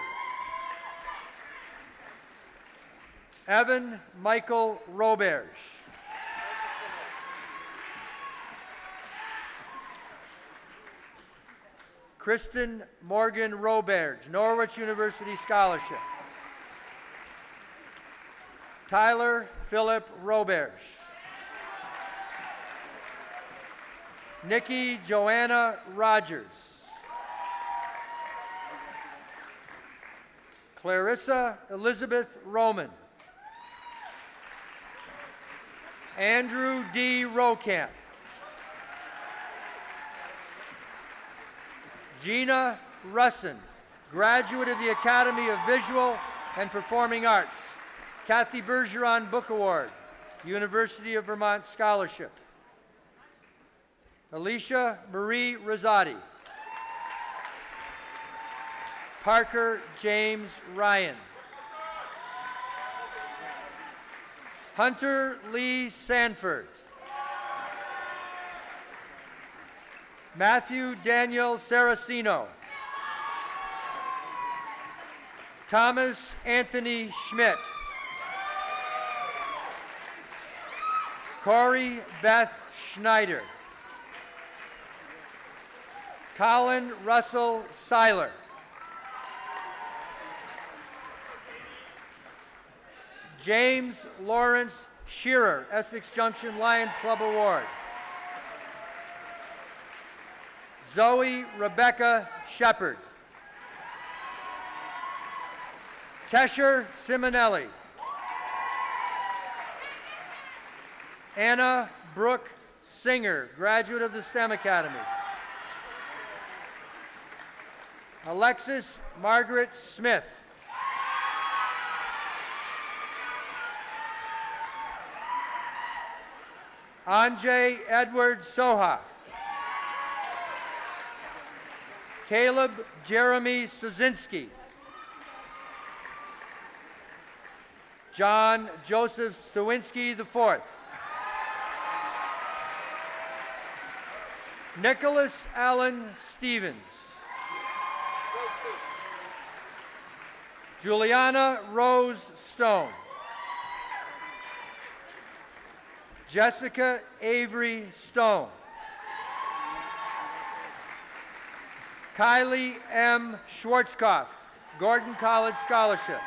Evan Michael Roberge. Kristen Morgan Roberge, Norwich University Scholarship. Tyler Philip Roberge. Nikki Joanna Rogers. Clarissa Elizabeth Roman. Andrew D. Rokamp. Gina Russin, graduate of the Academy of Visual and Performing Arts. Kathy Bergeron Book Award, University of Vermont Scholarship. Alicia Marie Rosati. Parker James Ryan. Hunter Lee Sanford. Matthew Daniel Saraceno. Thomas Anthony Schmidt. Corey Beth Schneider. Colin Russell Seiler. James Lawrence Shearer, Essex Junction Lions Club Award. Zoe Rebecca Shepard. Kesher Simonelli. Anna Brooke Singer, graduate of the STEM Academy. Alexis Margaret Smith. Anjay Edward Soha. Caleb Jeremy Sozinski. John Joseph Stawinski IV. Nicholas Allen Stevens. Juliana Rose Stone. Jessica Avery Stone. Kylie M. Schwarzkopf, Gordon College Scholarship.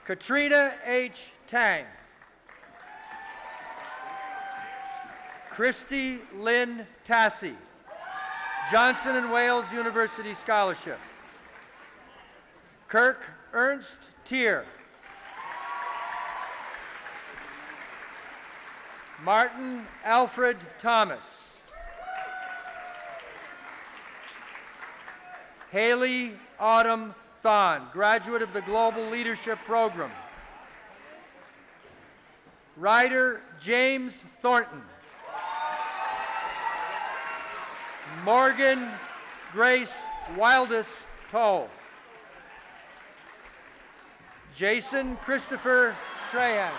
Katrina H. Tang. Christy Lynn Tassi, Johnson & Wales University Scholarship. Kirk Ernst Tier. Martin Alfred Thomas. Haley Autumn Thon, graduate of the Global Leadership Program. Ryder James Thornton. Morgan Grace Wildest Toll. Jason Christopher Trahan.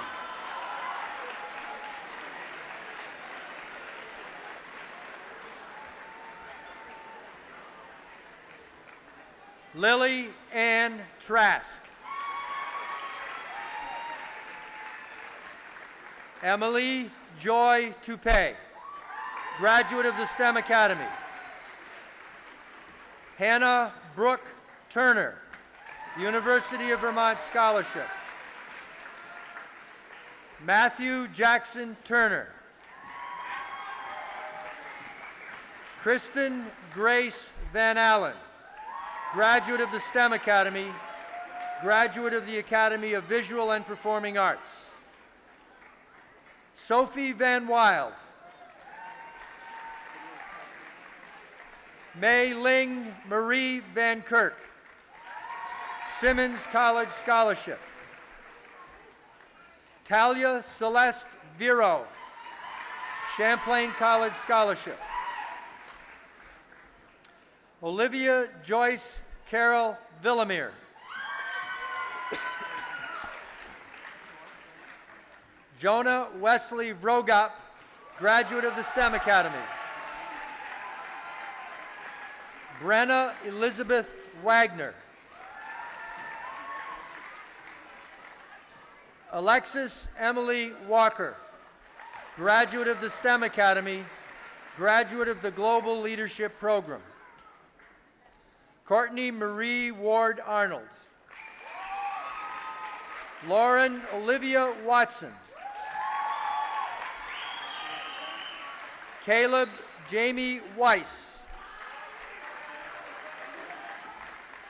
Lily Ann Trask. Emily Joy Toupee, graduate of the STEM Academy. Hannah Brooke Turner, University of Vermont Scholarship. Matthew Jackson Turner. Kristen Grace Van Allen, graduate of the STEM Academy, graduate of the Academy of Visual and Performing Arts. Sophie Van Wild. Mei Ling Marie Van Kirk, Simmons College Scholarship. Talia Celeste Vero, Champlain College Scholarship. Olivia Joyce Carol Villamere. Jonah Wesley Vrogop, graduate of the STEM Academy. Brenna Elizabeth Wagner. Alexis Emily Walker, graduate of the STEM Academy, graduate of the Global Leadership Program. Courtney Marie Ward Arnold. Lauren Olivia Watson. Caleb Jamie Weiss.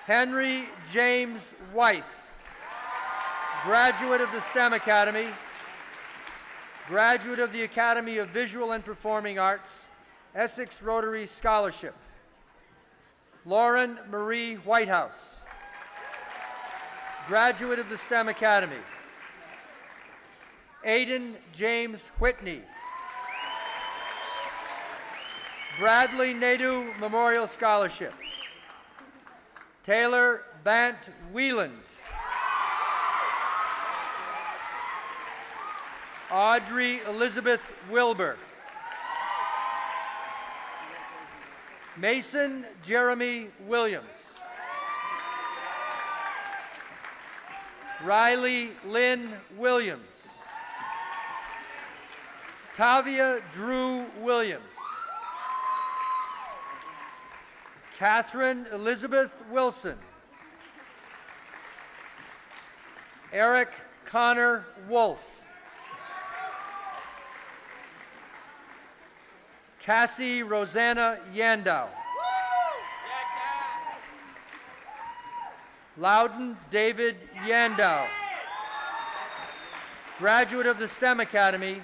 Henry James Wythe, graduate of the STEM Academy, graduate of the Academy of Visual and Performing Arts, Essex Rotary Scholarship. Lauren Marie Whitehouse, graduate of the STEM Academy. Aiden James Whitney, Bradley Nadu Memorial Scholarship. Taylor Bant Wieland, Audrey Elizabeth Wilbur, Mason Jeremy Williams, Riley Lynn Williams, Tavia Drew Williams, Catherine Elizabeth Wilson, Eric Connor Wolf, Cassie Rosanna Yandow, Loudon David Yandow, graduate of the STEM Academy,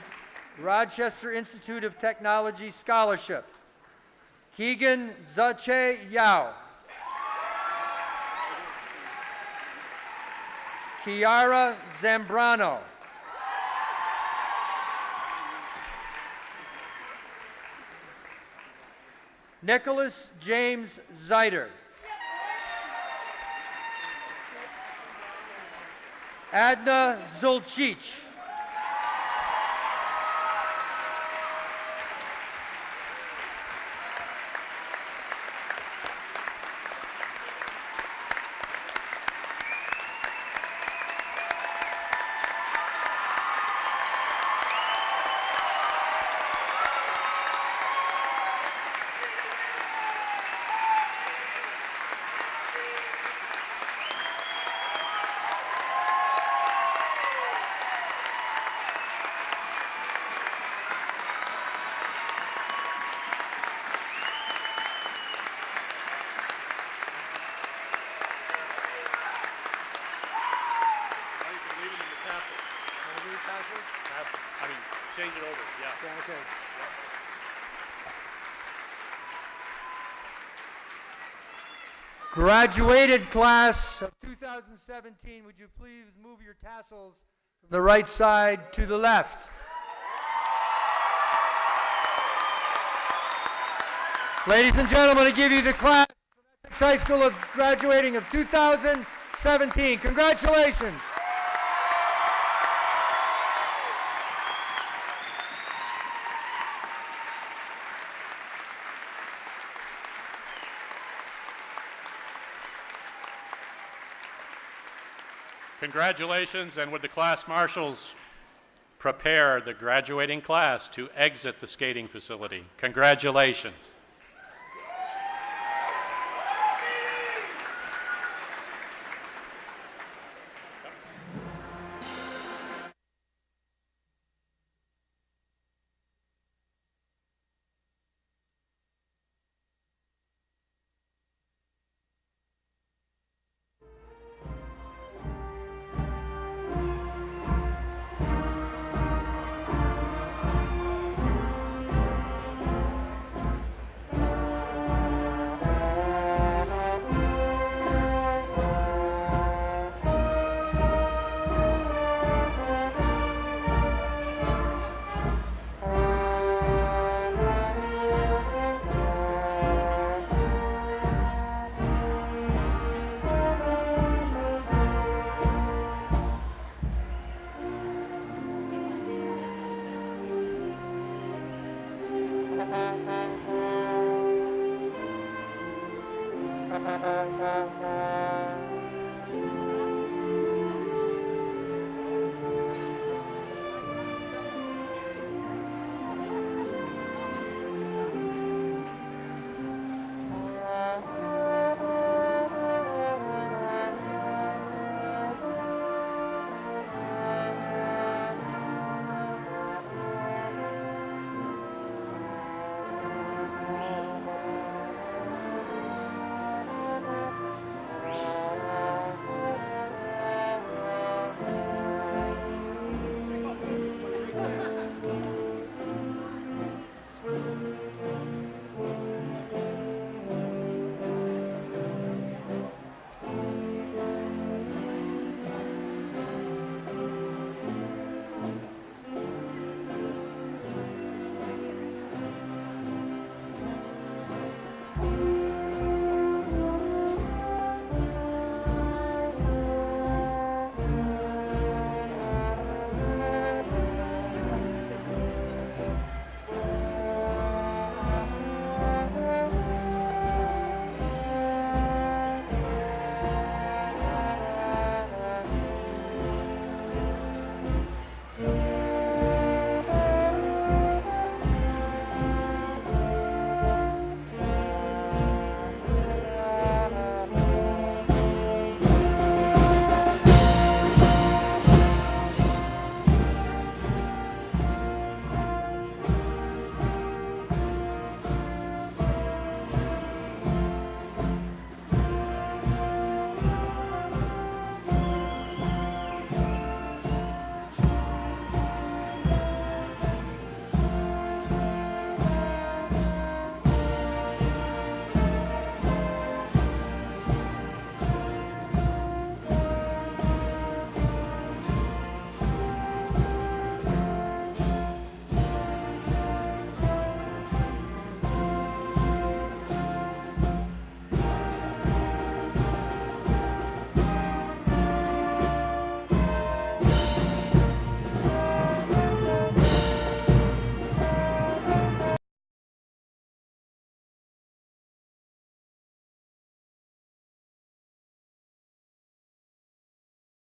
Rochester Institute of Technology Scholarship. Keegan Zache Yao, Kiara Zambrano, Nicholas James Zeiter, Adna Zulcic, Change it over, yeah. Okay. Graduated class of 2017, would you please move your tassels from the right side to the left? Ladies and gentlemen, I give you the class from Essex High School of graduating of 2017. Congratulations. Congratulations, and would the class marshals prepare the graduating class to exit the skating facility? Congratulations.